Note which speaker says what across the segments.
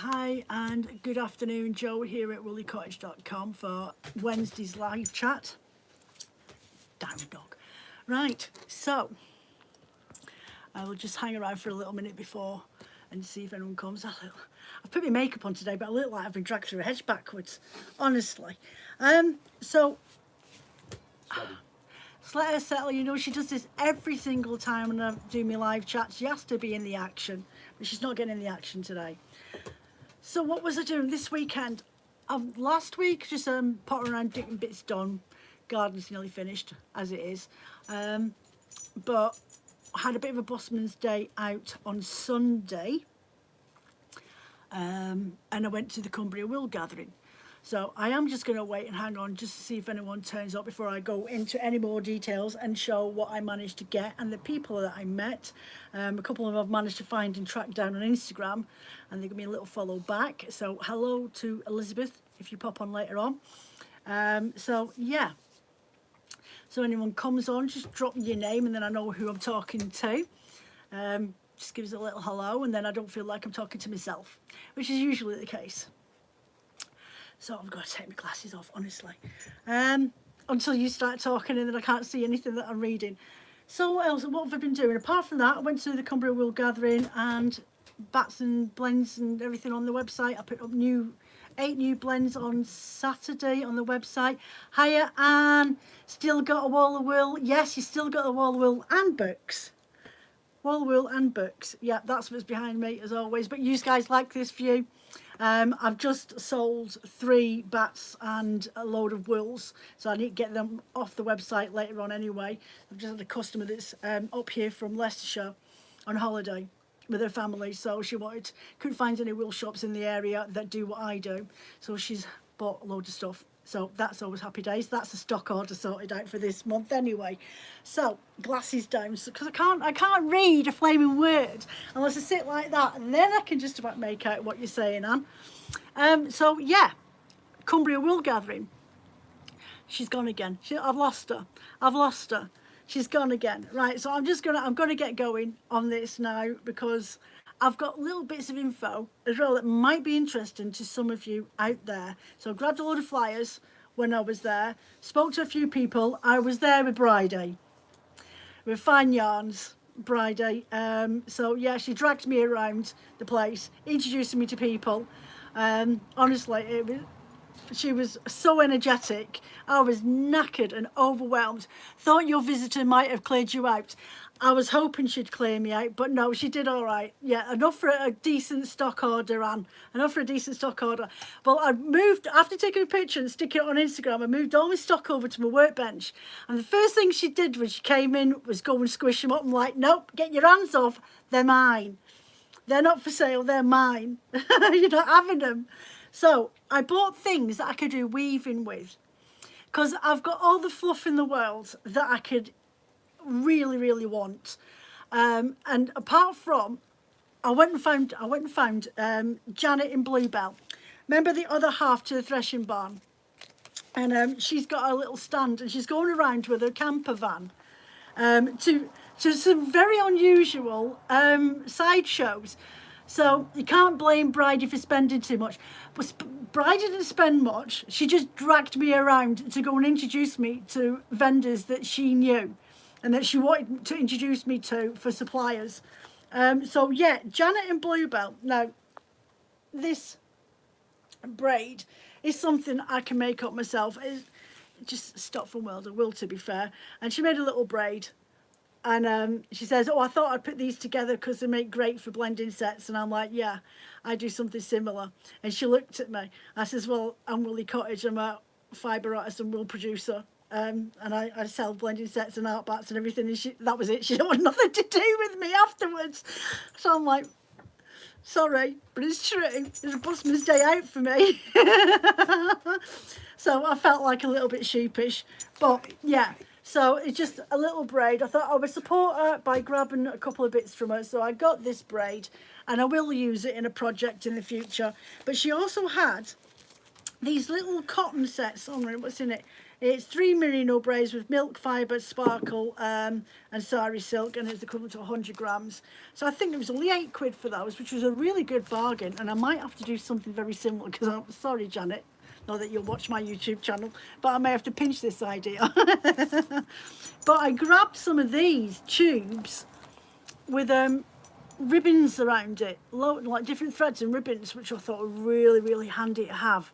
Speaker 1: Hi and good afternoon, Joe here at woollycottage.com for Wednesday's live chat. Down dog. Right, so I will just hang around for a little minute before and see if anyone comes. I've put my makeup on today, but I look like I've been dragged through a hedge backwards, honestly. So let her settle. You know, she does this every single time when I do my live chat. She has to be in the action, but she's not getting in the action today. So what was I doing this weekend? Last week, just potting around, getting bits done. Garden's nearly finished, as it is. But I had a bit of a busman's day out on Sunday. And I went to the Cumbria Wool Gathering. So I am just going to wait and hang on just to see if anyone turns up before I go into any more details and show what I managed to get and the people that I met. A couple of them I've managed to find and track down on Instagram, and they give me a little follow back. So hello to Elizabeth if you pop on later on. So yeah. So anyone comes on, just drop your name and then I know who I'm talking to. Just gives a little hello and then I don't feel like I'm talking to myself, which is usually the case. So I've got to take my glasses off, honestly, until you start talking and then I can't see anything that I'm reading. So what else? What have I been doing? Apart from that, I went to the Cumbria Wool Gathering and bats and blends and everything on the website. I picked up 8 new blends on Saturday on the website. Hiya, Anne. Still got a wall of wool. Yes, you still got a wall of wool and books. Wall of wool and books. Yeah, that's what's behind me as always. But you guys like this view. I've just sold 3 bats and a load of wools, so I need to get them off the website later on anyway. I've just had a customer that's up here from Leicestershire on holiday with her family, so she couldn't find any wool shops in the area that do what I do, so she's bought a load of stuff. So that's always happy days. That's a stock order sorted out for this month anyway. So glasses down, because I can't read a flaming word unless I sit like that, and then I can just about make out what you're saying, Anne. So yeah, Cumbria Wool Gathering. She's gone again. I've lost her. She's gone again. Right. So I'm gonna get going on this now because I've got little bits of info as well that might be interesting to some of you out there. So I grabbed a load of flyers when I was there, spoke to a few people. I was there with Bridie, with Fine Yarns, Bridie. So yeah, she dragged me around the place, introducing me to people. Honestly, she was so energetic. I was knackered and overwhelmed. Thought your visitor might have cleared you out. I was hoping she'd clear me out, but no, she did all right. Yeah, enough for a decent stock order, Anne. Enough for a decent stock order. Well, I moved, after taking a picture and sticking it on Instagram, I moved all my stock over to my workbench. And the first thing she did when she came in was go and squish them up. I'm like, nope, get your hands off. They're mine. They're not for sale, they're mine. You're not having them. So I bought things that I could do weaving with, because I've got all the fluff in the world that I could really want. And apart from, I went and found Janet in Bluebell. Remember the other half to the threshing barn? And she's got a little stand and she's going around with her camper van to some very unusual sideshows. So you can't blame Bridie for spending too much. But Bridie didn't spend much. She just dragged me around to go and introduce me to vendors that she knew and that she wanted to introduce me to for suppliers. So yeah, Janet and Bluebell. Now, this braid is something I can make up myself. It's just stock from Welder Wool, to be fair. And she made a little braid. And she says, oh, I thought I'd put these together because they make great for blending sets. And I'm like, yeah, I do something similar. And she looked at me. I says, well, I'm Woolly Cottage. I'm a fibre artist and wool producer. And I sell blending sets and art bats and everything. And that was it. She didn't want nothing to do with me afterwards. So I'm like, sorry, but it's true. It's a busman's day out for me. So I felt like a little bit sheepish. But yeah. So it's just a little braid. I thought I would support her by grabbing a couple of bits from her. So I got this braid and I will use it in a project in the future. But she also had these little cotton sets. Oh, what's in it? It's 3 merino braids with milk fibre, sparkle and sari silk, and it's equivalent to 100 grams. So I think it was only £8 for those, which was a really good bargain, and I might have to do something very similar, because I'm sorry, Janet, not that you'll watch my YouTube channel, but I may have to pinch this idea. But I grabbed some of these tubes with ribbons around it, like different threads and ribbons, which I thought were really, really handy to have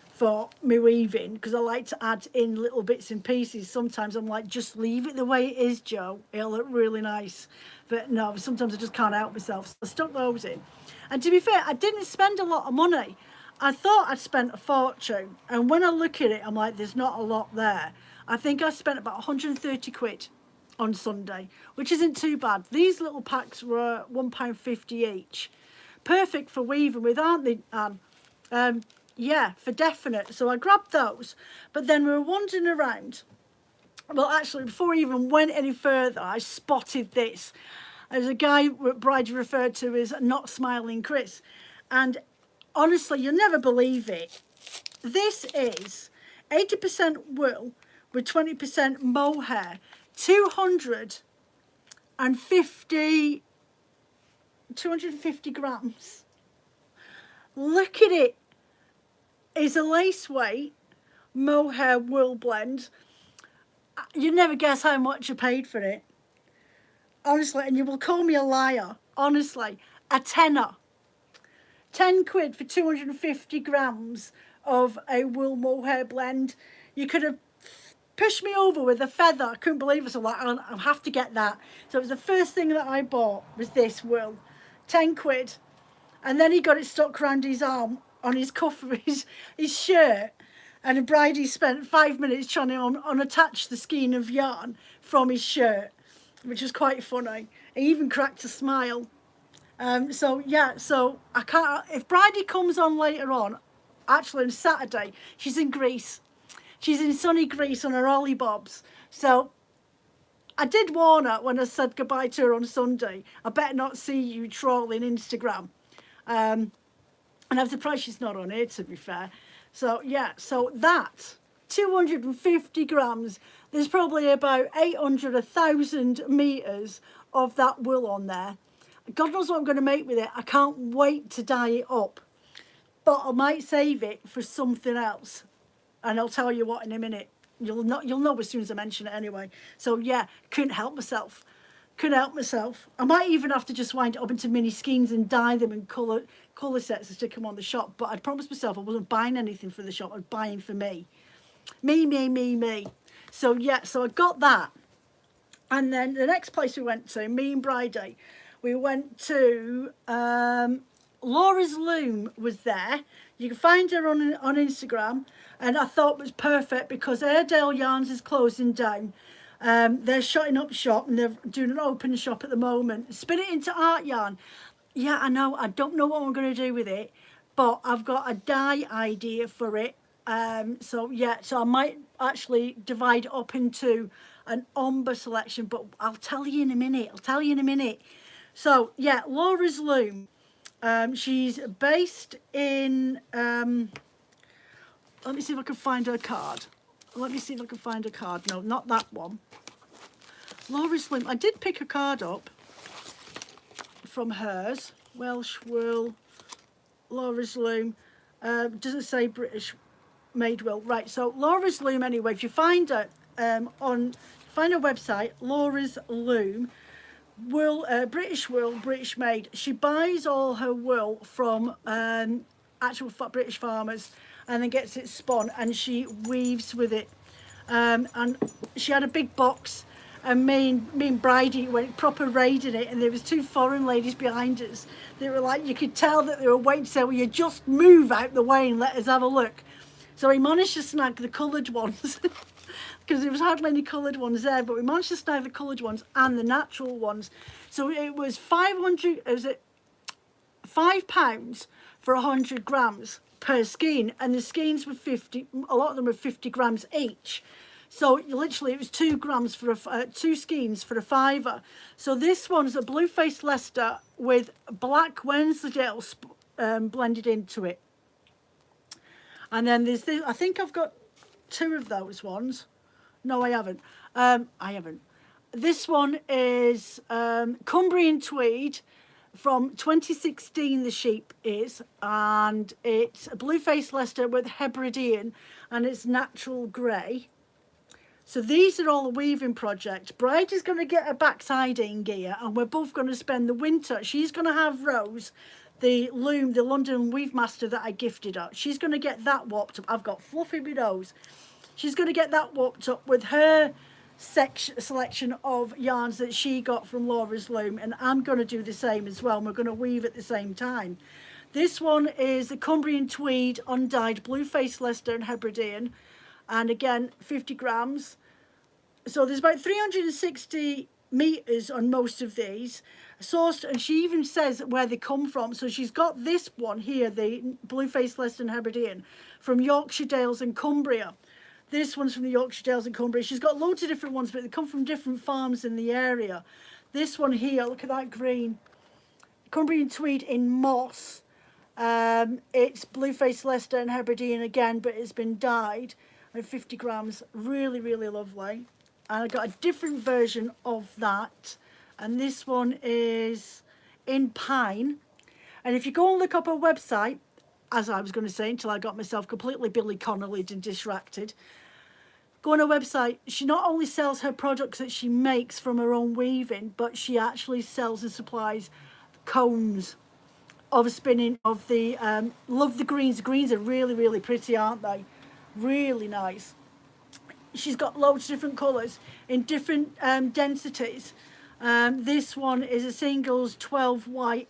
Speaker 1: for me weaving, because I like to add in little bits and pieces. Sometimes I'm like, just leave it the way it is, Joe, it'll look really nice. But no, sometimes I just can't help myself, so I stuck those in. And to be fair, I didn't spend a lot of money. I thought I'd spent a fortune, and when I look at it, I'm like, there's not a lot there. I think I spent about 130 quid on Sunday, which isn't too bad. These little packs were £1.50 each. Perfect for weaving with, aren't they, Anne? Yeah, for definite. So I grabbed those, but then we were wandering around. Well, actually, before I even went any further, I spotted this. There's a guy Bridie referred to as Not Smiling Chris, and honestly, you'll never believe it. This is 80% wool with 20% mohair, 250 grams. Look at it. It's a lace weight mohair wool blend. You'd never guess how much I paid for it. Honestly, and you will call me a liar. Honestly, a tenner. 10 quid for 250 grams of a wool mohair blend. You could have pushed me over with a feather. I couldn't believe it. So like, I'll have to get that. So it was the first thing that I bought, was this wool. 10 quid. And then he got it stuck around his arm on his cuff of his shirt. And Bridie spent 5 minutes trying to unattach the skein of yarn from his shirt, which was quite funny. He even cracked a smile. So yeah, so I can't, if Bridie comes on later on, actually on Saturday, she's in Greece. She's in sunny Greece on her ollie bobs. So I did warn her when I said goodbye to her on Sunday, I better not see you trolling Instagram. And I'm surprised she's not on here, to be fair. So yeah, so that 250 grams, there's probably about 800, 1,000 meters of that wool on there. God knows what I'm going to make with it. I can't wait to dye it up, but I might save it for something else, and I'll tell you what in a minute. You'll know as soon as I mention it anyway. So yeah, couldn't help myself. I might even have to just wind it up into mini skeins and dye them in colour sets and stick them on the shop. But I'd promised myself I wasn't buying anything for the shop. I was buying for me. Me. So yeah, so I got that. And then the next place we went to, me and Bridie, we went to Laura's Loom was there. You can find her on Instagram, and I thought it was perfect because Airedale Yarns is closing down. They're shutting up shop and they're doing an open shop at the moment. Spin it into art yarn. Yeah, I know. I don't know what I'm going to do with it, but I've got a dye idea for it. So yeah, so I might actually divide it up into an ombre selection, but I'll tell you in a minute. So yeah, Laura's Loom. She's based in, let me see if I can find her card. No, not that one. Laura's Loom. I did pick a card up from hers. Welsh Wool, Laura's Loom. Doesn't say British made wool. Right, so Laura's Loom anyway. If you find her find her website, Laura's Loom. Wool, British wool, British made. She buys all her wool from actual British farmers and then gets it spun and she weaves with it. And she had a big box, and me and Bridie went proper raiding it, and there was two foreign ladies behind us. They were like, you could tell that they were waiting to say, well, you just move out the way and let us have a look. So we managed to snag the coloured ones because there was hardly any coloured ones there, but we managed to snag the coloured ones and the natural ones. So it was £5 for 100 grams per skein, and the skeins were 50, a lot of them were 50 grams each. So literally it was 2 grams for two skeins for a £5. So this one's a blue-faced Leicester with black Wensleydale blended into it. And then there's this, I think I've got 2 of those ones. No, I haven't. I haven't. This one is Cumbrian Tweed from 2016, the sheep is, and it's a blue-faced Leicester with Hebridean, and it's natural grey. So these are all a weaving project. Bridie's going to get a backside in gear, and we're both going to spend the winter. She's going to have Rose, the loom, the London Weave Master that I gifted her. She's going to get that warped up. I've got fluffy widows. She's going to get that warped up with her selection of yarns that she got from Laura's Loom, and I'm going to do the same as well, and we're going to weave at the same time. This one is the Cumbrian Tweed undyed blue-faced Leicester and Hebridean, and again 50 grams. So there's about 360 meters on most of these sourced, and she even says where they come from. So she's got this one here, the blue-faced Leicester and Hebridean, from Yorkshire Dales and Cumbria. This one's from the Yorkshire Dales and Cumbria. She's got loads of different ones, but they come from different farms in the area. This one here, look at that green. Cumbrian Tweed in moss. It's blue-faced Leicester and Hebridean again, but it's been dyed. And 50 grams, really, really lovely. And I got a different version of that. And this one is in pine. And if you go and look up her website, as I was going to say until I got myself completely Billy Connolly'd and distracted, go on her website. She not only sells her products that she makes from her own weaving, but she actually sells and supplies cones of spinning of the, love the greens. The greens are really, really pretty, aren't they? Really nice. She's got loads of different colours in different densities. This one is a singles 12 YSW.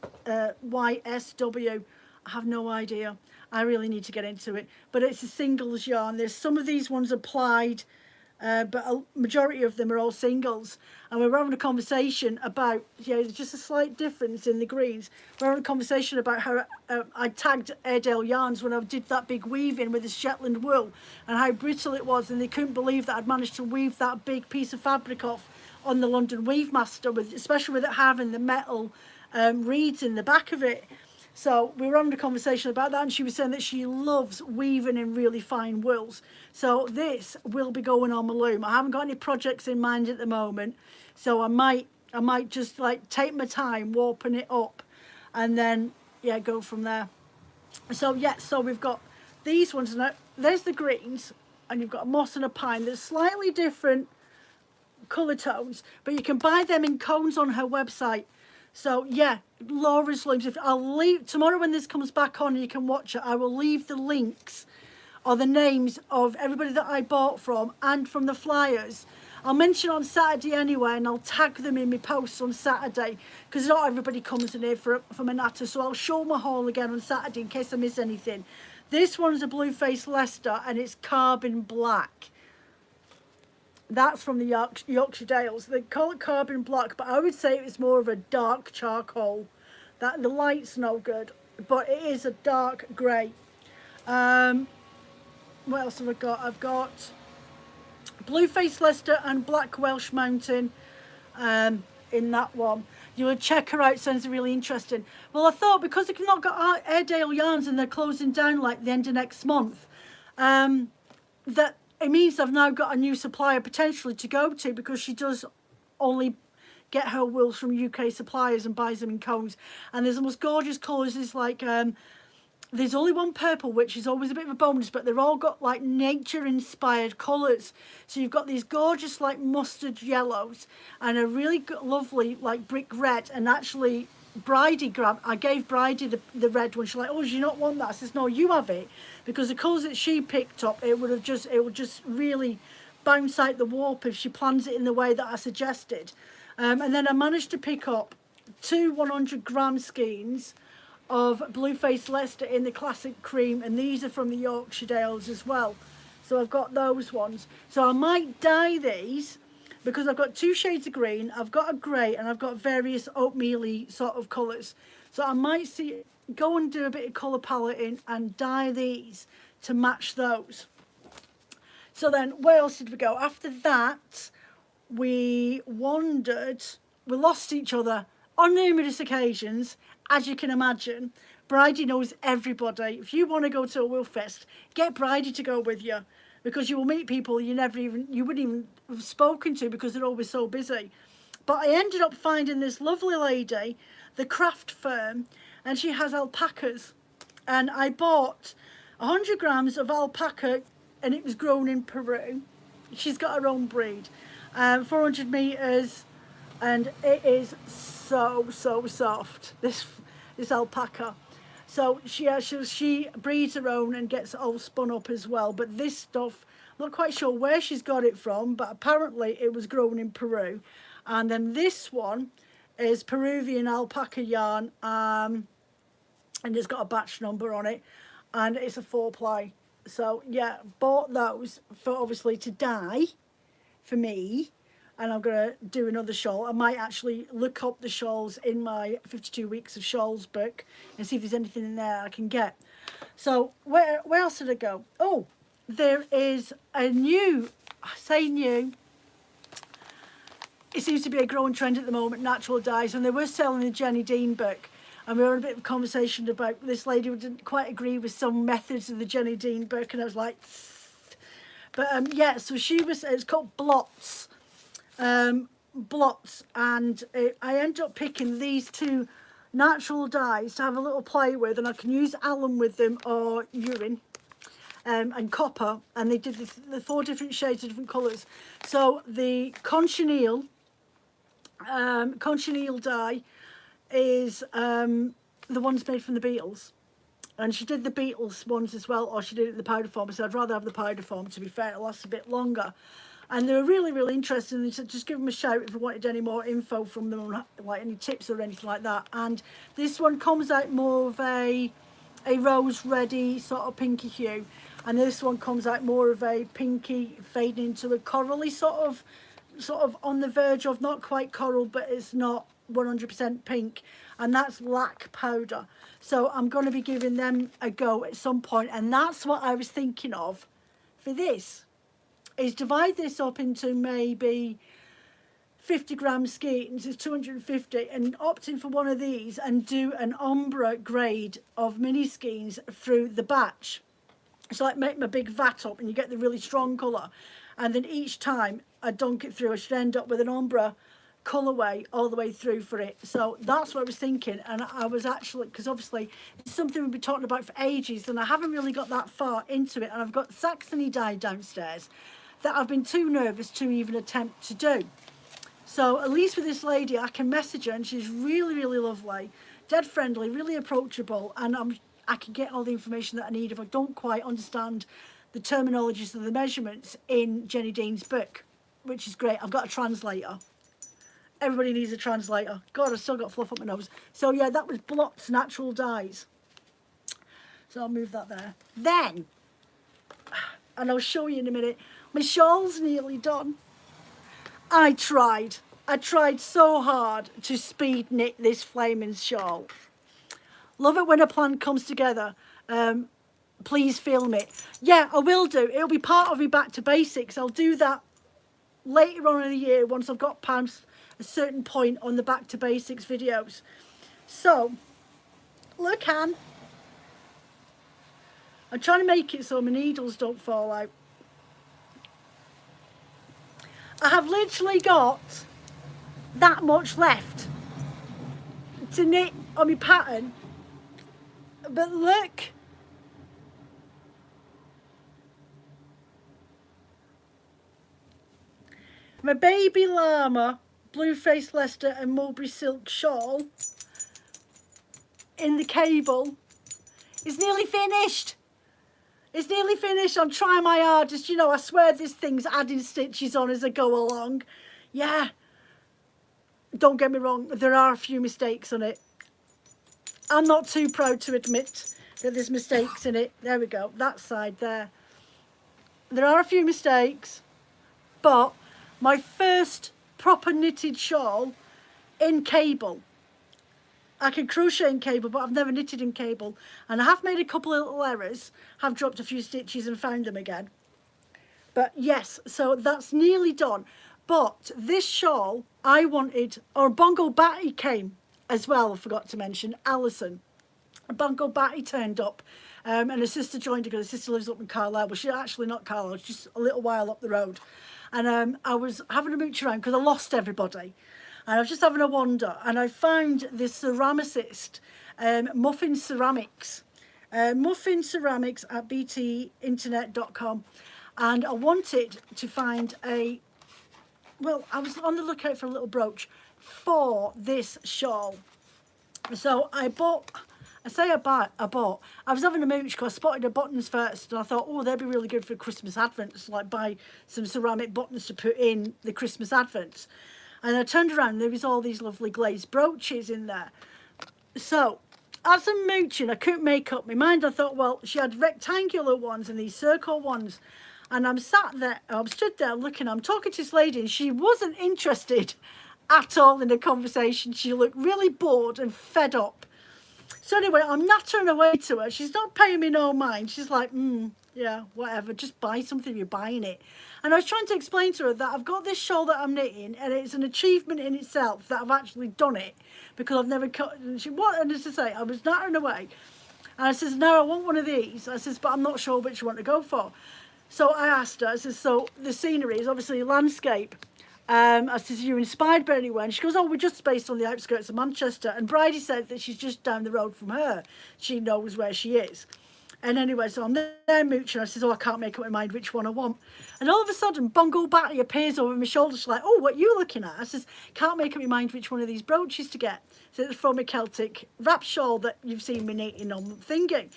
Speaker 1: I have no idea. I really need to get into it. But it's a singles yarn. There's some of these ones applied, but a majority of them are all singles. And we were having a conversation about, there's just a slight difference in the greens. We were having a conversation about how I tagged Airedale yarns when I did that big weaving with the Shetland wool, and how brittle it was, and they couldn't believe that I'd managed to weave that big piece of fabric off on the London Weave Master, especially with it having the metal reeds in the back of it. So we were having a conversation about that, and she was saying that she loves weaving in really fine wools. So this will be going on my loom. I haven't got any projects in mind at the moment, so I might just like take my time warping it up, and then go from there. So so we've got these ones, and there's the greens, and you've got a moss and a pine. There's slightly different colour tones, but you can buy them in cones on her website. So Laura's Looms. I'll leave tomorrow when this comes back on and you can watch it, I will leave the links or the names of everybody that I bought from and from the flyers. I'll mention on Saturday anyway, and I'll tag them in my posts on Saturday, because not everybody comes in here for my natter, so I'll show my haul again on Saturday in case I miss anything. This one's a blue-faced Leicester, and it's carbon black. That's from the Yorkshire Dales. They call it carbon black, but I would say it's more of a dark charcoal. That the light's no good, but it is a dark grey. What else have I got? I've got blue-faced Leicester and black Welsh Mountain in that one. You would check her out, sounds really interesting. Well, I thought because they've not got Airedale yarns and they're closing down like the end of next month, that it means I've now got a new supplier potentially to go to, because she does only get her wools from UK suppliers and buys them in cones. And there's the most gorgeous colours. There's like there's only one purple, which is always a bit of a bonus, but they've all got like nature inspired colours. So you've got these gorgeous like mustard yellows and a really lovely like brick red. And actually I gave Bridie the red one. She's like, oh, do you not want that? I says, no, you have it, because the colours that she picked up, it would just really bounce out the warp if she plans it in the way that I suggested. And then I managed to pick up 2 100-gram skeins of blue-faced Leicester in the classic cream, and these are from the Yorkshire Dales as well. So I've got those ones. So I might dye these, because I've got 2 shades of green, I've got a grey, and I've got various oatmeal-y sort of colours. So I might go and do a bit of colour paletting and dye these to match those. So then, where else did we go? After that, we wandered. We lost each other on numerous occasions, as you can imagine. Bridie knows everybody. If you want to go to a Wool Fest, get Bridie to go with you. because you will meet people you wouldn't even have spoken to because they're always so busy. But I ended up finding this lovely lady, the craft firm, and she has alpacas. And I bought 100 grams of alpaca, and it was grown in Peru. She's got her own breed. 400 meters, and it is so soft, this alpaca. So she breeds her own and gets it all spun up as well. But this stuff, I'm not quite sure where she's got it from, but apparently it was grown in Peru. And then this one is Peruvian alpaca yarn, and it's got a batch number on it, and it's a 4-ply. So yeah, bought those for obviously to dye for me, and I'm going to do another shawl. I might actually look up the shawls in my 52 weeks of shawls book and see if there's anything in there I can get. So where else did I go? Oh, there is a new, I say new, it seems to be a growing trend at the moment, natural dyes, and they were selling the Jenny Dean book, and we were in a bit of a conversation about this lady who didn't quite agree with some methods of the Jenny Dean book, and I was like, but yeah, so it's called Blots. Blots, and I end up picking these 2 natural dyes to have a little play with, and I can use alum with them or urine and copper, and they did the 4 different shades of different colours. So the cochineal dye is the ones made from the beetles, and she did the beetles ones as well, or she did it in the powder form. So I'd rather have the powder form, to be fair, it lasts a bit longer. And they were really interesting. They said just give them a shout if you wanted any more info from them, like any tips or anything like that. And this one comes out more of a rose reddy sort of pinky hue, and this one comes out more of a pinky fading into a corally sort of on the verge of not quite coral, but it's not 100% pink, and that's lac powder. So I'm going to be giving them a go at some point, and that's what I was thinking of for this, is divide this up into maybe 50 gram skeins, is 250, and opt in for one of these and do an ombre grade of mini skeins through the batch. So like make my big vat up and you get the really strong colour, and then each time I dunk it through, I should end up with an ombre colourway all the way through for it. So that's what I was thinking, and I was actually, because obviously it's something we've been talking about for ages, and I haven't really got that far into it, and I've got Saxony dye downstairs that I've been too nervous to even attempt to do. So at least with this lady, I can message her, and she's really lovely, dead friendly, really approachable, and I can get all the information that I need if I don't quite understand the terminologies of the measurements in Jenny Dean's book, which is great. I've got a translator. Everybody needs a translator. God, I've still got fluff up my nose. So yeah, that was Blots Natural Dyes. So I'll move that there. Then, and I'll show you in a minute, my shawl's nearly done. I tried so hard to speed knit this flaming shawl. Love it when a plan comes together. Please film it. Yeah, I will do. It'll be part of me back to basics. I'll do that later on in the year once I've got past a certain point on the back to basics videos. So, look, Anne. I'm trying to make it so my needles don't fall out. I have literally got that much left to knit on my pattern. But look. My baby llama, Blue-Faced Leicester and Mulberry Silk shawl in the cable is nearly finished. It's nearly finished. I'm trying my hardest. You know, I swear this thing's adding stitches on as I go along. Yeah. Don't get me wrong. There are a few mistakes on it. I'm not too proud to admit that there's mistakes in it. There we go. That side there. There are a few mistakes. But my first proper knitted shawl in cable. I can crochet in cable, but I've never knitted in cable. And I have made a couple of little errors. Have dropped a few stitches and found them again. But yes, so that's nearly done. But this shawl, I wanted, or Bongo Batty came as well, I forgot to mention, Alison. Bongo Batty turned up, and her sister joined her because her sister lives up in Carlisle. Well, she's actually not Carlisle, she's just a little while up the road. And I was having a mooch around because I lost everybody. And I was just having a wander, and I found this ceramicist, Muffin Ceramics. Muffin Ceramics at btinternet.com. And I wanted to find I was on the lookout for a little brooch for this shawl. So I bought, I was having a mooch because I spotted the buttons first, and I thought, oh, they'd be really good for Christmas advents, like buy some ceramic buttons to put in the Christmas advents. And I turned around and there was all these lovely glazed brooches in there. So as I'm mooching, I couldn't make up my mind. I thought, well, she had rectangular ones and these circle ones. And I'm stood there looking, I'm talking to this lady, and she wasn't interested at all in the conversation. She looked really bored and fed up. So anyway, I'm nattering away to her. She's not paying me no mind. She's like, yeah, whatever, just buy something, you're buying it. And I was trying to explain to her that I've got this shawl that I'm knitting, and it's an achievement in itself that I've actually done it, because I've never cut. And she, what? And as I say, I was nattering away, and I says, no, I want one of these. I says, but I'm not sure which one to go for. So I asked her, I says, so the scenery is obviously landscape. I says, are you inspired by anywhere? And she goes, oh, we're just based on the outskirts of Manchester. And Bridie said that she's just down the road from her. She knows where she is. And anyway, so I'm there mooching. I says, oh, I can't make up my mind which one I want. And all of a sudden, Bongo Batty appears over my shoulder. She's like, oh, what are you looking at? I says, can't make up my mind which one of these brooches to get. So it's from a Celtic wrap shawl that you've seen me knitting on thinking.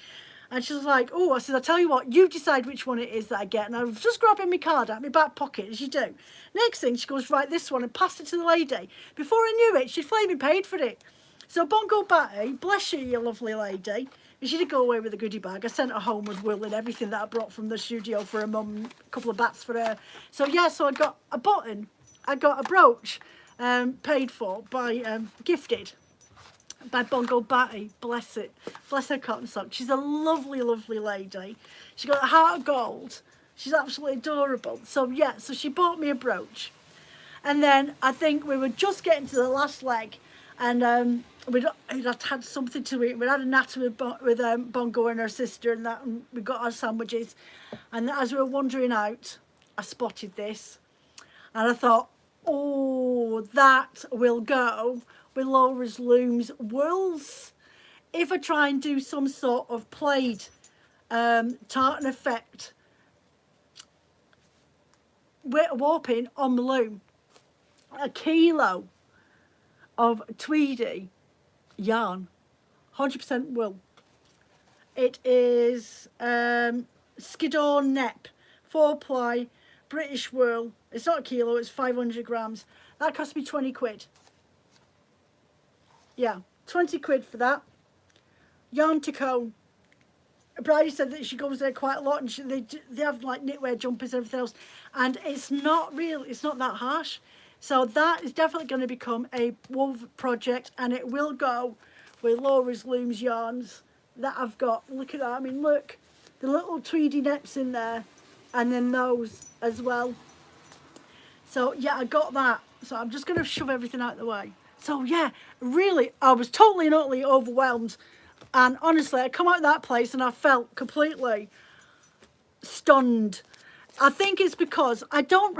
Speaker 1: And she's like, oh, I said, I'll tell you what, you decide which one it is that I get. And I was just grabbing my card out of my back pocket, as you do. Next thing, she goes, right, this one, and passed it to the lady. Before I knew it, she'd flaming paid for it. So Bongo Batty, bless you, you lovely lady. She did go away with a goodie bag. I sent her home with wool and everything that I brought from the studio for her mum, a couple of bats for her. So yeah, so I got a button, I got a brooch, paid for by, gifted by Bongo Batty, bless it, bless her cotton sock. She's a lovely, lovely lady. She's got a heart of gold. She's absolutely adorable. So yeah, so she bought me a brooch. And then I think we were just getting to the last leg, and we'd had something to eat. We'd had a natter with Bongo and her sister and that, and we got our sandwiches. And as we were wandering out, I spotted this. And I thought, oh, that will go with Laura's Looms wools. If I try and do some sort of plaid tartan effect warping on the loom, a kilo of Tweedy yarn, 100% wool. It is Skiddaw Nep, 4-ply, British wool. It's not a kilo, it's 500 grams. That cost me 20 quid. Yeah, 20 quid for that. Yarn to comb. Bridie said that she goes there quite a lot, and they have like knitwear jumpers and everything else, and it's not that harsh. So that is definitely going to become a wool project, and it will go with Laura's Looms yarns that I've got. Look at that. I mean, look, the little Tweedy neps in there, and then those as well. So yeah, I got that. So I'm just going to shove everything out of the way. So yeah, really, I was totally and utterly overwhelmed. And honestly, I come out of that place and I felt completely stunned. I think it's because I don't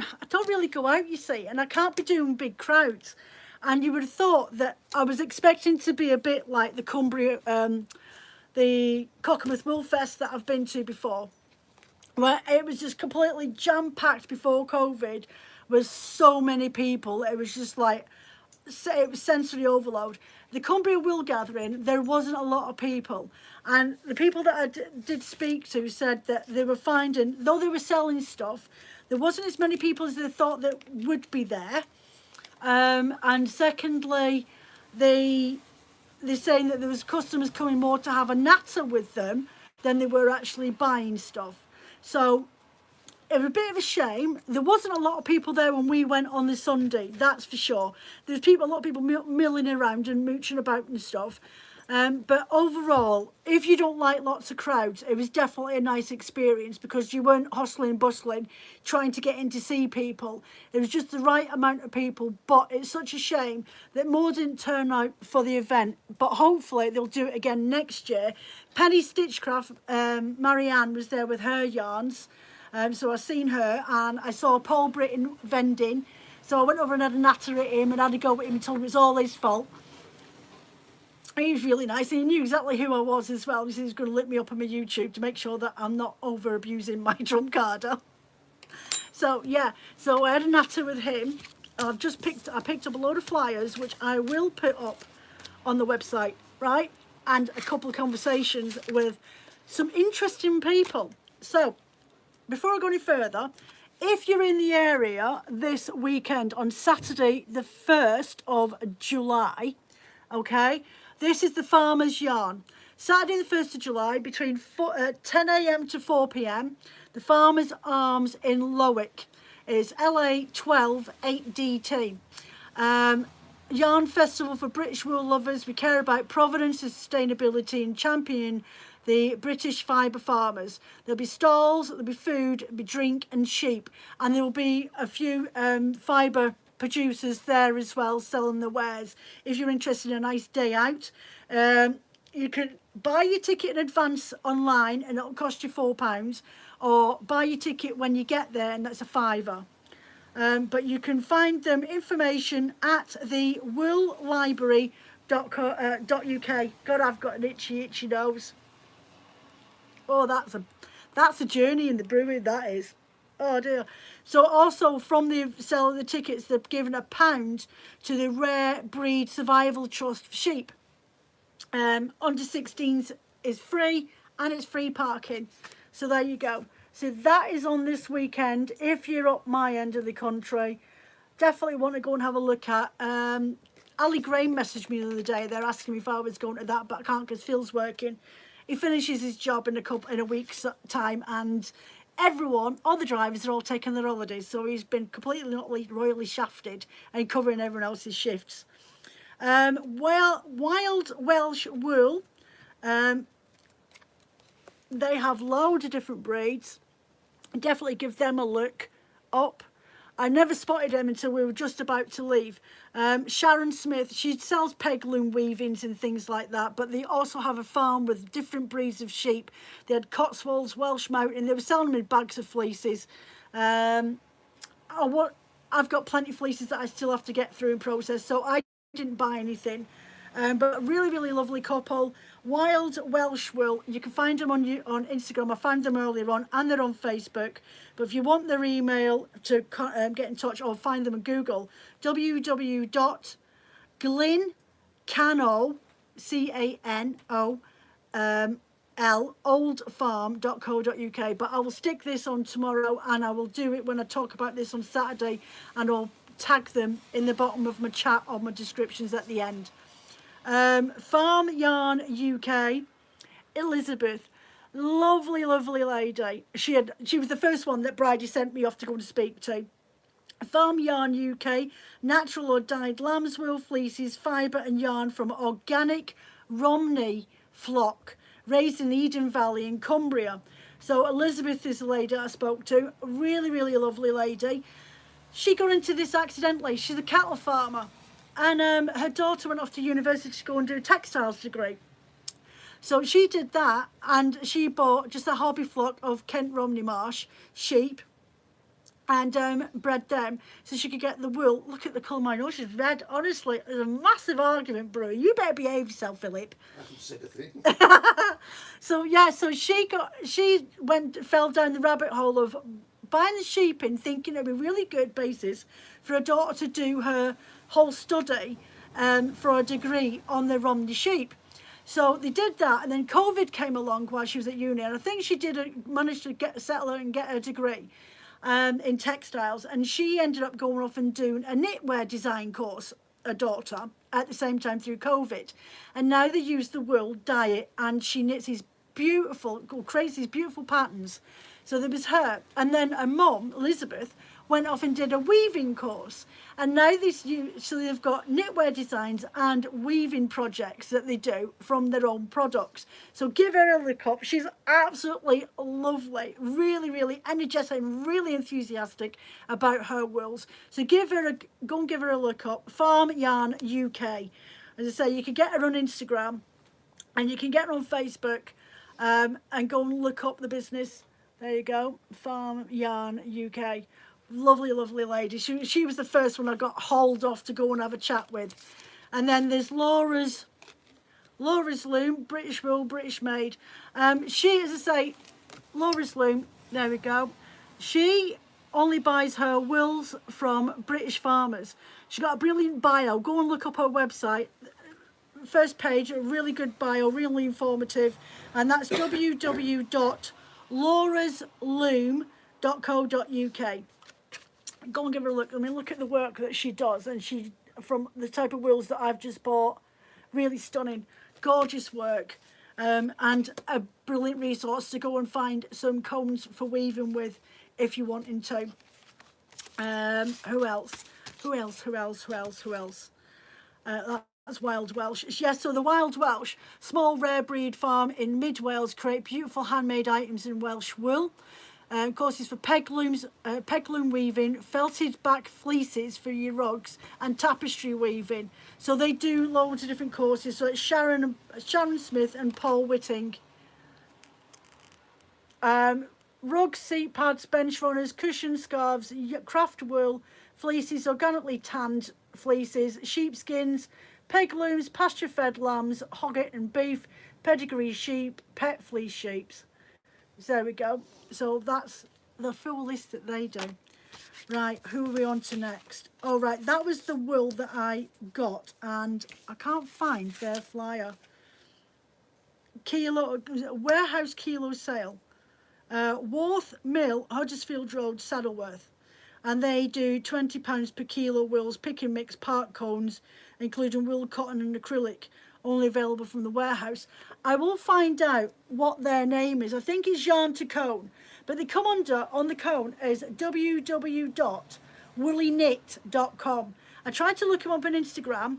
Speaker 1: really go out, you see, and I can't be doing big crowds. And you would have thought that I was expecting to be a bit like the Cumbria, the Cockermouth Wool Fest that I've been to before, where it was just completely jam-packed before COVID with so many people. It was just like, it was sensory overload. The Cumbria Wool Gathering, there wasn't a lot of people, and the people that I did speak to said that they were finding, though they were selling stuff, there wasn't as many people as they thought that would be there. And secondly, they're saying that there was customers coming more to have a natter with them than they were actually buying stuff. So it was a bit of a shame. There wasn't a lot of people there when we went on the Sunday, that's for sure. There's a lot of people milling around and mooching about and stuff. But overall, if you don't like lots of crowds, it was definitely a nice experience because you weren't hustling and bustling trying to get in to see people. It was just the right amount of people, but it's such a shame that more didn't turn out for the event. But hopefully they'll do it again next year. Penny Stitchcraft, Marianne was there with her yarns. So I seen her, and I saw Paul Britton vending. So I went over and had a natter at him and had a go at him and told him it's all his fault. He was really nice. He knew exactly who I was as well. He said he was going to look me up on my YouTube to make sure that I'm not over abusing my trump carder. So yeah, so I had a natter with him. I picked up a load of flyers, which I will put up on the website, right? And a couple of conversations with some interesting people. So before I go any further, if you're in the area this weekend on Saturday, the 1st of July, okay, this is the Farmer's Yarn. Saturday the 1st of July between 10 a.m. to 4 p.m. The Farmer's Arms in Lowick is LA 12 8DT. Yarn Festival for British wool lovers. We care about provenance and sustainability and champion the British fibre farmers. There'll be stalls, there'll be food, there'll be drink and sheep, and there will be a few fibre producers there as well selling the wares. If you're interested in a nice day out, you can buy your ticket in advance online and it'll cost you £4, or buy your ticket when you get there and that's a £5. But you can find them information at the woollibrary.co.uk. God, I've got an itchy nose. Oh, that's a journey in the brewing, that is. Oh dear. So also from the sale of the tickets, they're giving £1 to the Rare Breed Survival Trust for sheep. Under 16s is free, and it's free parking. So there you go. So that is on this weekend. If you're up my end of the country, definitely want to go and have a look at. Ali Graham messaged me the other day. They're asking me if I was going to that, but I can't because Phil's working. He finishes his job in a week's time, and everyone, all the drivers are all taking their holidays, so he's been completely not royally shafted and covering everyone else's shifts. Wild Welsh Wool, they have loads of different breeds. Definitely give them a look up. I never spotted them until we were just about to leave. Sharon Smith, she sells peg loom weavings and things like that, but they also have a farm with different breeds of sheep. They had Cotswolds, Welsh Mountain, they were selling them in bags of fleeces. I've got plenty of fleeces that I still have to get through and process, so I didn't buy anything. But really lovely couple. Wild Welsh Wool, you can find them on Instagram. I found them earlier on, and they're on Facebook. But if you want their email to get in touch, or find them on Google, www.glyncano, C-A-N-O, oldfarm.co.uk. But I will stick this on tomorrow, and I will do it when I talk about this on Saturday, and I'll tag them in the bottom of my chat or my descriptions at the end. Farm Yarn UK, Elizabeth, lovely lady. She was the first one that Bridie sent me off to go and speak to. Farm Yarn UK, natural or dyed lamb's wool fleeces, fibre and yarn from organic Romney flock raised in the Eden Valley in Cumbria. So Elizabeth is the lady I spoke to, really lovely lady. She got into this accidentally. She's a cattle farmer. And her daughter went off to university to go and do a textiles degree. So she did that, and she bought just a hobby flock of Kent Romney Marsh sheep and bred them so she could get the wool. Look at the colour of my nose, she's red. Honestly, there's a massive argument brewing. You better behave yourself, Philip.
Speaker 2: I haven't said a thing.
Speaker 1: So yeah, so she fell down the rabbit hole of buying the sheep in, thinking it'd be a really good basis for her daughter to do her whole study for a degree on the Romney sheep. So they did that, and then COVID came along while she was at uni, and I think she managed to settle and get her degree in textiles, and she ended up going off and doing a knitwear design course, her daughter, at the same time through COVID. And now they use the wool, dye it, and she knits these creates these beautiful patterns. So there was her, and then her mum, Elizabeth, went off and did a weaving course, and now so they've got knitwear designs and weaving projects that they do from their own products. So give her a look up. She's absolutely lovely, really, really energetic and really enthusiastic about her wools. So go and give her a look up. Farm Yarn UK. As I say, you can get her on Instagram and you can get her on Facebook, and go and look up the business. There you go, Farm Yarn UK. Lovely, lovely lady. She was the first one I got hauled off to go and have a chat with. And then there's Laura's Loom, British wool, British made. She, as I say, Laura's Loom, there we go. She only buys her wools from British farmers. She's got a brilliant bio. Go and look up her website. First page, a really good bio, really informative. And that's www.laurasloom.co.uk. Go and give her a look. I mean, look at the work that she does, and she, from the type of wools that I've just bought, really stunning, gorgeous work, and a brilliant resource to go and find some combs for weaving with if you're wanting to. Who else? That's Wild Welsh. Yes, so the Wild Welsh, small rare breed farm in mid Wales, create beautiful handmade items in Welsh wool. Courses for peg loom weaving, felted back fleeces for your rugs, and tapestry weaving. So they do loads of different courses. So it's Sharon Smith and Paul Whitting. Rugs, seat pads, bench runners, cushions, scarves, craft wool, fleeces, organically tanned fleeces, sheepskins, peg looms, pasture-fed lambs, hogget and beef, pedigree sheep, pet fleece sheeps. So there we go. So that's the full list that they do. Right, who are we on to next? Oh, right, that was the wool that I got, and I can't find their flyer. Warehouse kilo sale. Worth Mill, Huddersfield Road, Saddleworth. And they do £20 per kilo wools, pick and mix, part cones, including wool, cotton and acrylic, only available from the warehouse. I will find out what their name is. I think it's Yarn to Cone, but they come on the cone as www.woolyknit.com. I tried to look them up on Instagram,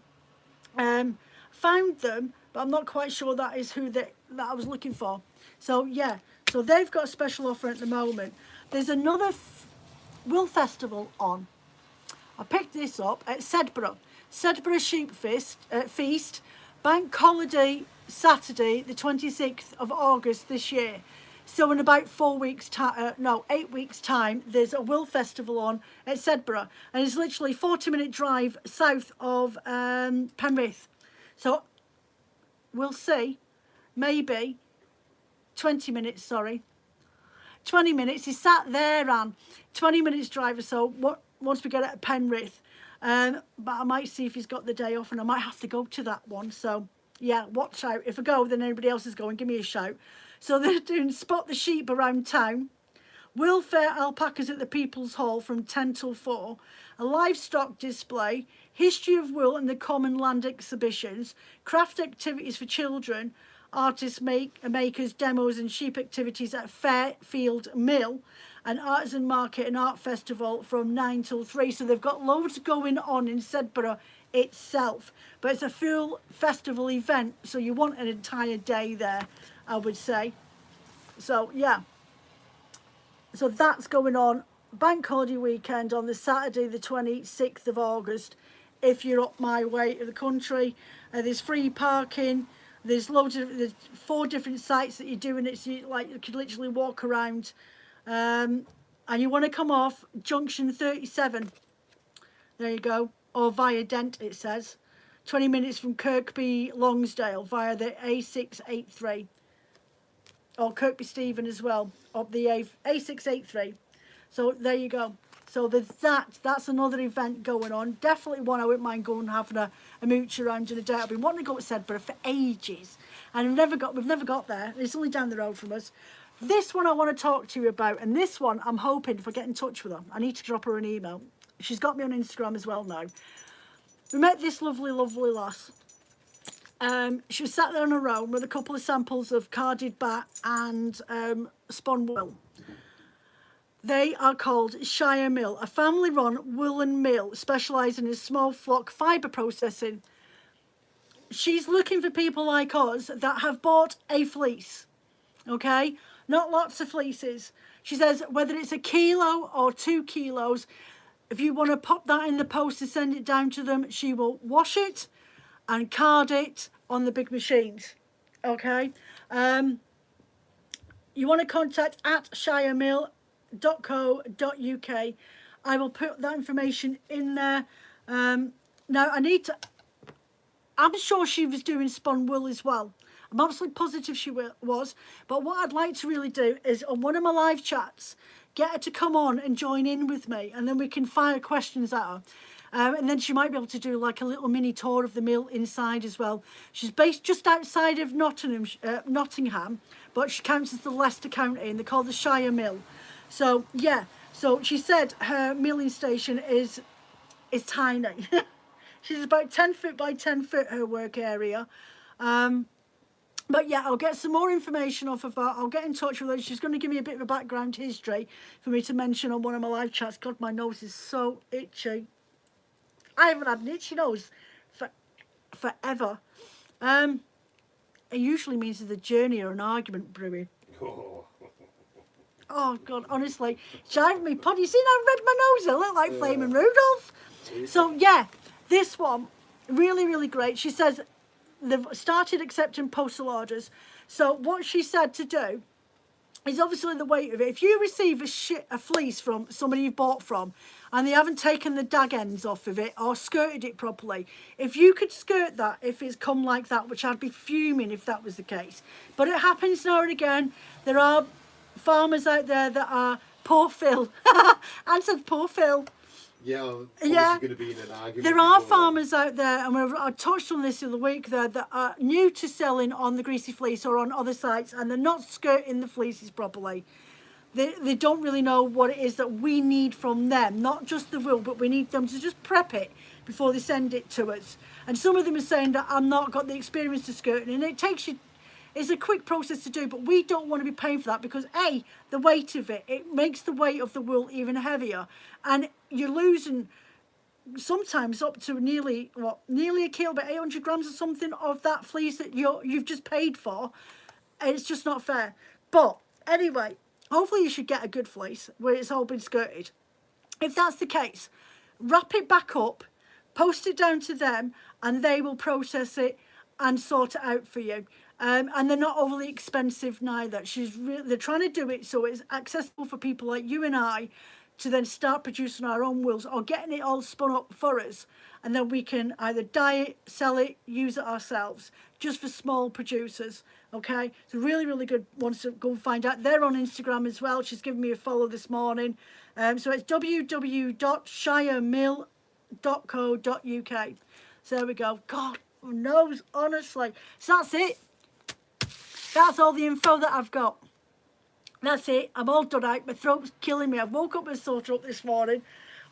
Speaker 1: found them, but I'm not quite sure that is who that I was looking for. So yeah, so they've got a special offer at the moment. There's another wool festival on. I picked this up at Sedburgh Sheepfest Feast, bank holiday Saturday the 26th of August this year. So in about 8 weeks time, there's a wool festival on at Sedburgh, and it's literally 40-minute drive south of Penrith. So we'll see, maybe 20 minutes, sorry. 20 minutes, he sat there and 20 minutes drive or so once we get at Penrith. But I might see if he's got the day off, and I might have to go to that one. So yeah, watch out. If I go, then anybody else is going, give me a shout. So they're doing Spot the Sheep around town, Wool Fair alpacas at the People's Hall from 10 till 4, a livestock display, history of wool and the common land exhibitions, craft activities for children, artists, makers, demos and sheep activities at Fairfield Mill, an artisan market and art festival from 9 till 3. So they've got loads going on in Sedburgh itself, but it's a full festival event, so you want an entire day there, I would say. So yeah, so that's going on bank holiday weekend on the Saturday the 26th of August. If you're up my way to the country, there's free parking. There's 4 different sites that you're doing it, so you could literally walk around. And you want to come off junction 37. There you go. Or via Dent, it says. 20 minutes from Kirkby Longsdale via the A683. Or Kirkby Stephen as well, up the A683. So there you go. So there's that's another event going on. Definitely one I wouldn't mind going and having a mooch around in a day. I've been wanting to go to Sedburgh for ages, and we've never got there. It's only down the road from us. This one I want to talk to you about, and this one I'm hoping if I get in touch with her, I need to drop her an email. She's got me on Instagram as well now. We met this lovely, lovely lass. She was sat there on her own with a couple of samples of carded bat and spun wool. They are called Shire Mill, a family-run woolen mill specialising in small flock fibre processing. She's looking for people like us that have bought a fleece, okay? Not lots of fleeces. She says whether it's a kilo or 2 kilos, if you want to pop that in the post and send it down to them, she will wash it and card it on the big machines, okay? You want to contact at shiremill.co.uk. I will put that information in there. Now, I'm sure she was doing spun wool as well. I'm absolutely positive she was. But what I'd like to really do is on one of my live chats, get her to come on and join in with me, and then we can fire questions at her. And then she might be able to do like a little mini tour of the mill inside as well. She's based just outside of Nottingham, but she counts as the Leicester County, and they're called the Shire Mill. So yeah, so she said her milling station is tiny. She's about 10 foot by 10 foot, her work area. But yeah, I'll get some more information off of her. I'll get in touch with her. She's going to give me a bit of a background history for me to mention on one of my live chats. God, my nose is so itchy. I haven't had an itchy nose forever. It usually means there's a journey or an argument brewing. Oh, God, honestly. Driving me potty. You see how red my nose is? I look like Flaming Rudolph. So, yeah, this one, really, really great. She says they've started accepting postal orders. So what she said to do is obviously the weight of it. If you receive a fleece from somebody you bought from and they haven't taken the dag ends off of it or skirted it properly, if you could skirt that, if it's come like that, which I'd be fuming if that was the case. But it happens now and again. There are farmers out there that are poor Phil. I said poor Phil.
Speaker 2: Yeah,
Speaker 1: yeah.
Speaker 2: Going to be in an argument.
Speaker 1: There are farmers out there, and I touched on this the other week there, that are new to selling on the Greasy Fleece or on other sites, and they're not skirting the fleeces properly. They don't really know what it is that we need from them, not just the wool, but we need them to just prep it before they send it to us. And some of them are saying that I've not got the experience to skirting, and it takes you, it's a quick process to do, but we don't want to be paying for that because A, the weight of it makes the weight of the wool even heavier, and you're losing sometimes up to nearly a kilo, about 800 grams or something of that fleece that you've just paid for. It's just not fair. But anyway, hopefully you should get a good fleece where it's all been skirted. If that's the case, wrap it back up, post it down to them, and they will process it and sort it out for you. And they're not overly expensive neither. They're trying to do it so it's accessible for people like you and I to then start producing our own wools or getting it all spun up for us, and then we can either dye it, sell it, use it ourselves, just for small producers. Okay, so really, really good ones to go and find out. They're on Instagram as well. She's given me a follow this morning. So it's www.shiremill.co.uk. So there we go. God, my nose, honestly. So that's it. That's all the info that I've got. That's it. I'm all done out. My throat's killing me. I woke up with a sore throat this morning.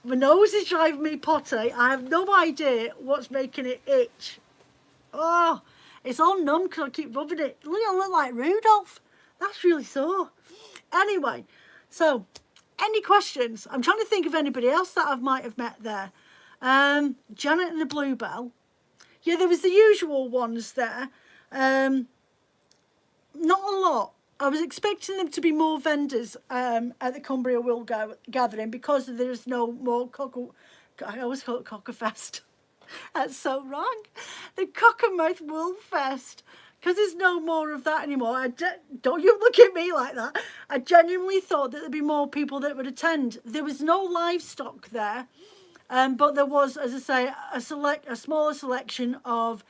Speaker 1: My nose is driving me potty. I have no idea what's making it itch. Oh, it's all numb because I keep rubbing it. Look, I look like Rudolph. That's really sore. Anyway, so any questions? I'm trying to think of anybody else that I might have met there. Janet and the Bluebell. Yeah, there was the usual ones there. Not a lot. I was expecting them to be more vendors at the Cumbria Wool Gathering because there's no more I always call it Cockafest. That's so wrong. The Cockermouth Wool Fest. Because there's no more of that anymore. Don't you look at me like that. I genuinely thought that there'd be more people that would attend. There was no livestock there. But there was, as I say, a smaller selection of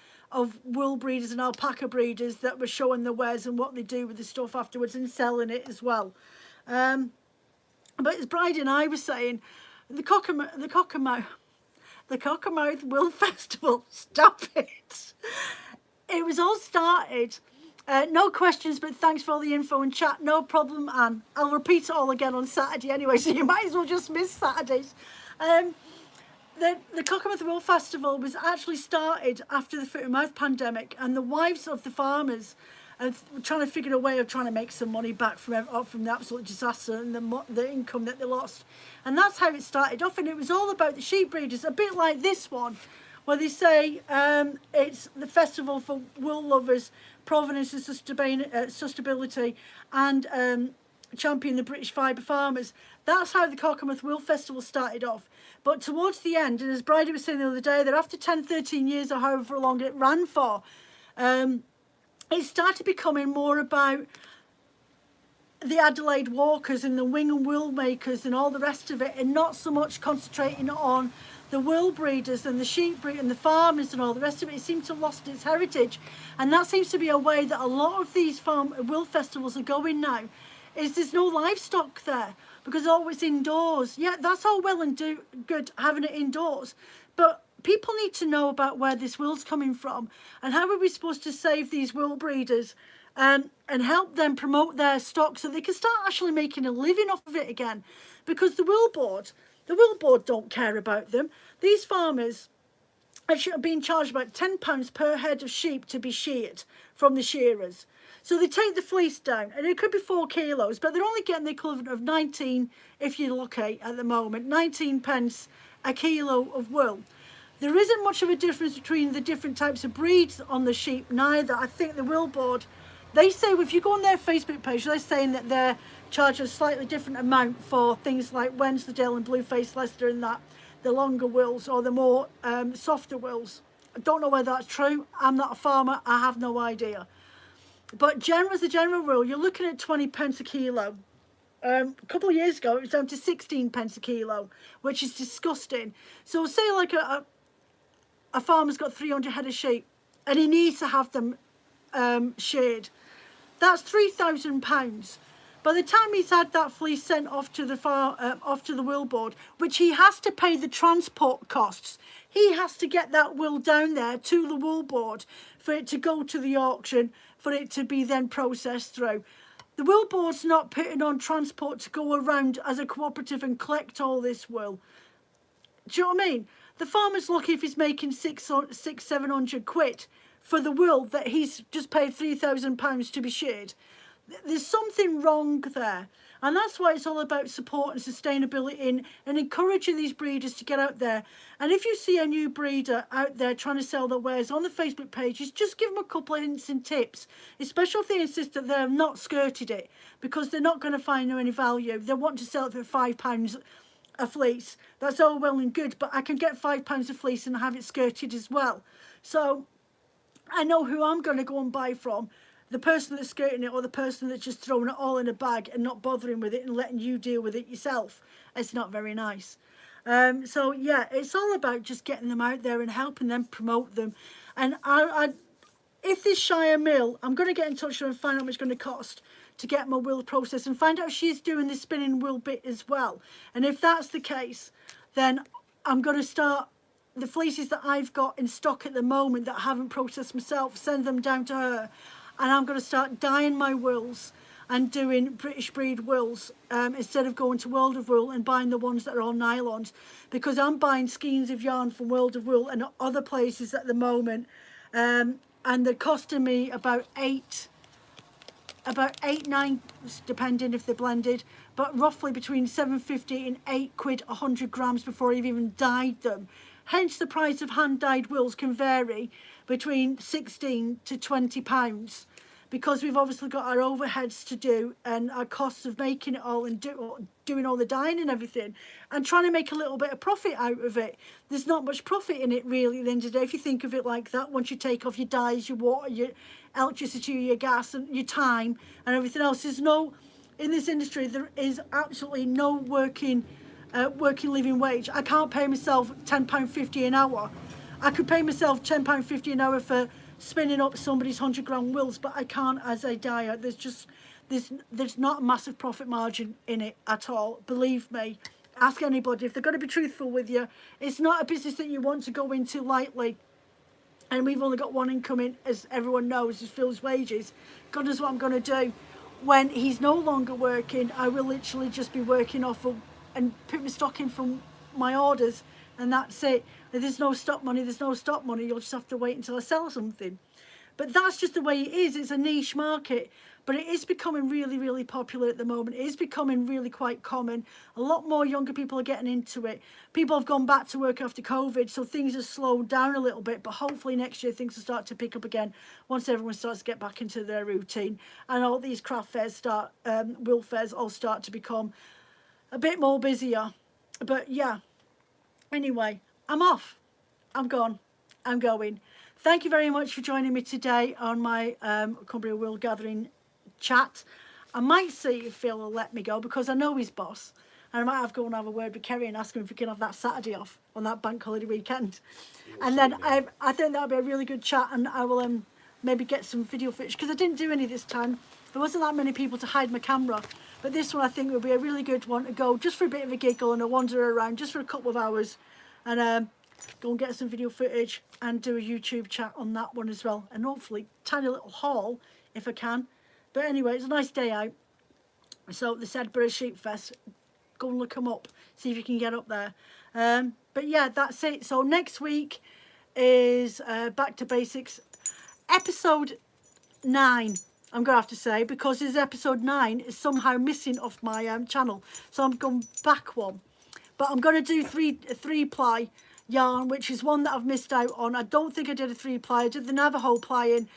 Speaker 1: wool breeders and alpaca breeders that were showing their wares and what they do with the stuff afterwards and selling it as well. But as Bridie and I were saying, the Cockermouth Wool Festival, stop it. It was all started. No questions, but thanks for all the info and chat. No problem, Anne. I'll repeat it all again on Saturday anyway, so you might as well just miss Saturdays. The Cockermouth Wool Festival was actually started after the foot and mouth pandemic, and the wives of the farmers and trying to figure a way of trying to make some money back from the absolute disaster and the income that they lost. And that's how it started off, and it was all about the sheep breeders, a bit like this one, where they say it's the festival for wool lovers, provenance and sustainability, and champion the British fibre farmers. That's how the Cockermouth Wool Festival started off. But towards the end, and as Bridie was saying the other day, that after 10, 13 years or however long it ran for, it started becoming more about the Adelaide Walkers and the wing and wool makers and all the rest of it, and not so much concentrating on the wool breeders and the sheep breeders and the farmers and all the rest of it. It seemed to have lost its heritage, and that seems to be a way that a lot of these wool festivals are going now, is there's no livestock there because it's indoors. Yeah, that's all well and good having it indoors, but people need to know about where this wool's coming from and how are we supposed to save these wool breeders and help them promote their stock so they can start actually making a living off of it again, because the wool board don't care about them. These farmers are being charged about £10 per head of sheep to be sheared from the shearers. So they take the fleece down, and it could be 4 kilos, but they're only getting the equivalent of 19, if you're lucky at the moment, 19 pence a kilo of wool. There isn't much of a difference between the different types of breeds on the sheep neither. I think the wool board, they say, if you go on their Facebook page, they're saying that they're charging a slightly different amount for things like Wensleydale and Blueface Leicester and that, the longer wools or the more softer wools. I don't know whether that's true. I'm not a farmer. I have no idea. But as a general rule, you're looking at 20 pence a kilo. A couple of years ago, it was down to 16 pence a kilo, which is disgusting. So say like a farmer's got 300 head of sheep and he needs to have them sheared. That's £3,000. By the time he's had that fleece sent off to the wool board, which he has to pay the transport costs, he has to get that wool down there to the wool board for it to go to the auction, for it to be then processed through. The wool board's not putting on transport to go around as a cooperative and collect all this wool. Do you know what I mean? The farmer's lucky if he's making 700 quid for the wool that he's just paid £3,000 to be sheared. There's something wrong there, and that's why it's all about support and sustainability and encouraging these breeders to get out there. And if you see a new breeder out there trying to sell their wares on the Facebook pages, just give them a couple of hints and tips, especially if they insist that they've not skirted it, because they're not going to find any value. They want to sell it for £5 a fleece. That's all well and good, but I can get £5 a fleece and have it skirted as well. So I know who I'm going to go and buy from. The person that's skirting it or the person that's just throwing it all in a bag and not bothering with it and letting you deal with it yourself. It's not very nice. So yeah, it's all about just getting them out there and helping them promote them. And if this Shire mill, I'm going to get in touch with her and find out how much it's going to cost to get my wool processed and find out if she's doing the spinning wool bit as well. And if that's the case, then I'm going to start the fleeces that I've got in stock at the moment that I haven't processed myself, send them down to her. And I'm going to start dyeing my wools and doing British breed wools instead of going to World of Wool and buying the ones that are on nylons, because I'm buying skeins of yarn from World of Wool and other places at the moment, and they're costing me about eight, nine, depending if they're blended, but roughly between £7.50 and £8 100 grams before I've even dyed them. Hence the price of hand dyed wools can vary between £16 to £20, because we've obviously got our overheads to do and our costs of making it all and doing all the dyeing and everything, and trying to make a little bit of profit out of it. There's not much profit in it really at the end of the day if you think of it like that. Once you take off your dyes, your water, your electricity, your gas and your time and everything else, there's no, in this industry there is absolutely no working living wage. I can't pay myself £10.50 an hour. I could pay myself £10.50 an hour for spinning up somebody's 100 gram wools, but I can't as a dyer. There's not a massive profit margin in it at all. Believe me, ask anybody if they're going to be truthful with you. It's not a business that you want to go into lightly. And we've only got one income in, as everyone knows, is Phil's wages. God knows what I'm going to do. When he's no longer working, I will literally just be working off of and put my stock in from my orders, and that's it. If there's no stock money, there's no stock money. You'll just have to wait until I sell something. But that's just the way it is. It's a niche market. But it is becoming really, really popular at the moment. It is becoming really quite common. A lot more younger people are getting into it. People have gone back to work after COVID, so things have slowed down a little bit. But hopefully next year things will start to pick up again once everyone starts to get back into their routine. And all these craft fairs start, wool fairs all start to become a bit more busier. But yeah, anyway, I'm off. I'm gone. I'm going. Thank you very much for joining me today on my Cumbria Wool Gathering chat. I might see if Phil will let me go, because I know he's boss, and I might have to go and have a word with Kerry and ask him if we can have that Saturday off on that bank holiday weekend. And then I think that'll be a really good chat, and I will maybe get some video footage, because I didn't do any this time. There wasn't that many people to hide my camera, but this one I think will be a really good one to go just for a bit of a giggle and a wander around just for a couple of hours, and go and get some video footage and do a YouTube chat on that one as well, and hopefully tiny little haul if I can. But anyway, it's a nice day out. So the Sedburgh Sheepfest, go and look them up, see if you can get up there. But yeah, that's it. So next week is Back to Basics, episode 9, I'm going to have to say, because this episode 9 is somehow missing off my channel. So I'm going back one. But I'm going to do a 3-ply yarn, which is one that I've missed out on. I don't think I did a 3-ply. I did the Navajo plying.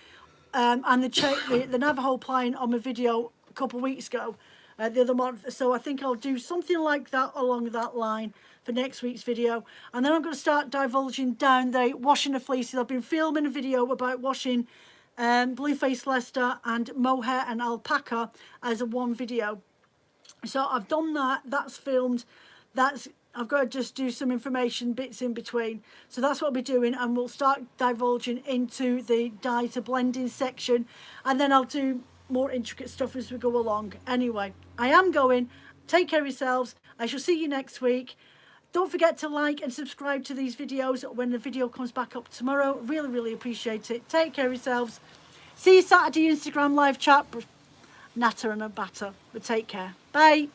Speaker 1: And the Navajo plying on my video a couple of weeks ago, the other month. So I think I'll do something like that along that line for next week's video. And then I'm going to start divulging down the washing the fleeces. I've been filming a video about washing Blueface Leicester and mohair and alpaca as a one video. So I've done that. That's filmed. I've got to just do some information bits in between. So that's what I'll be doing, and we'll start divulging into the dye to blending section, and then I'll do more intricate stuff as we go along. Anyway, I am going. Take care of yourselves. I shall see you next week. Don't forget to like and subscribe to these videos when the video comes back up tomorrow. Really, really appreciate it. Take care of yourselves. See you Saturday Instagram live chat. Natter and a batter. But take care. Bye.